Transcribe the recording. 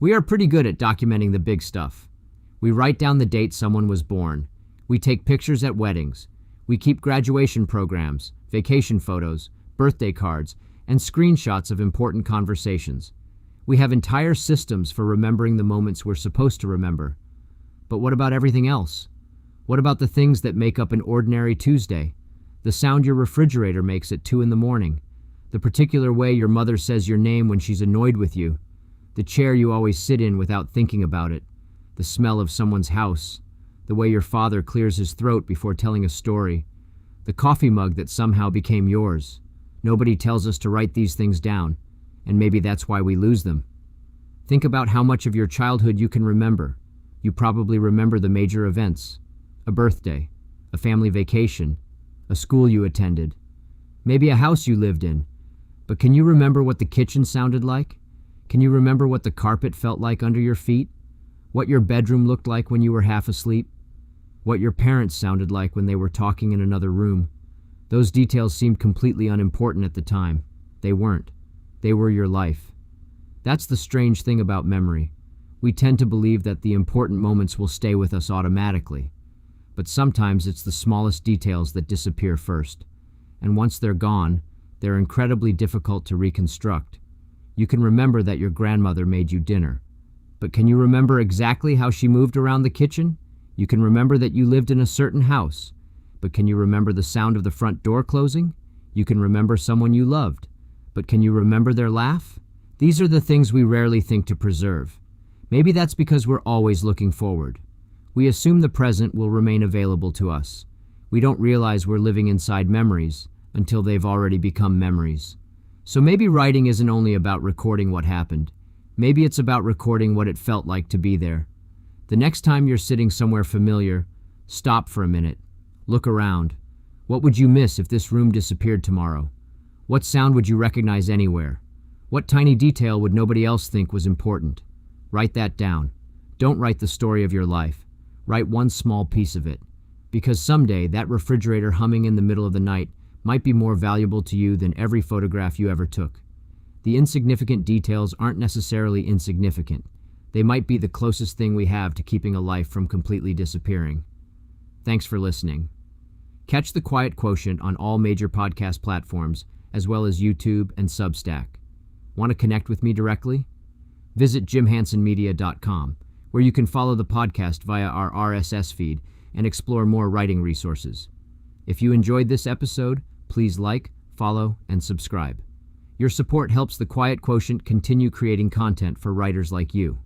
We are pretty good at documenting the big stuff. We write down the date someone was born. We take pictures at weddings. We keep graduation programs, vacation photos, birthday cards, and screenshots of important conversations. We have entire systems for remembering the moments we're supposed to remember. But what about everything else? What about the things that make up an ordinary Tuesday? The sound your refrigerator makes at 2 in the morning. The particular way your mother says your name when she's annoyed with you. The chair you always sit in without thinking about it. The smell of someone's house. The way your father clears his throat before telling a story. The coffee mug that somehow became yours. Nobody tells us to write these things down, and maybe that's why we lose them. Think about how much of your childhood you can remember. You probably remember the major events. A birthday, a family vacation, a school you attended, maybe a house you lived in. But can you remember what the kitchen sounded like? Can you remember what the carpet felt like under your feet? What your bedroom looked like when you were half asleep? What your parents sounded like when they were talking in another room? Those details seemed completely unimportant at the time. They weren't. They were your life. That's the strange thing about memory. We tend to believe that the important moments will stay with us automatically. But sometimes it's the smallest details that disappear first. And once they're gone, they're incredibly difficult to reconstruct. You can remember that your grandmother made you dinner. But can you remember exactly how she moved around the kitchen? You can remember that you lived in a certain house. But can you remember the sound of the front door closing? You can remember someone you loved. But can you remember their laugh? These are the things we rarely think to preserve. Maybe that's because we're always looking forward. We assume the present will remain available to us. We don't realize we're living inside memories until they've already become memories. So maybe writing isn't only about recording what happened. Maybe it's about recording what it felt like to be there. The next time you're sitting somewhere familiar, stop for a minute. Look around. What would you miss if this room disappeared tomorrow? What sound would you recognize anywhere? What tiny detail would nobody else think was important? Write that down. Don't write the story of your life. Write one small piece of it. Because someday that refrigerator humming in the middle of the night might be more valuable to you than every photograph you ever took. The insignificant details aren't necessarily insignificant. They might be the closest thing we have to keeping a life from completely disappearing. Thanks for listening. Catch the Quiet Quotient on all major podcast platforms, as well as YouTube and Substack. Want to connect with me directly? Visit jimhansonmedia.com, where you can follow the podcast via our RSS feed and explore more writing resources. If you enjoyed this episode, please like, follow, and subscribe. Your support helps the Quiet Quotient continue creating content for writers like you.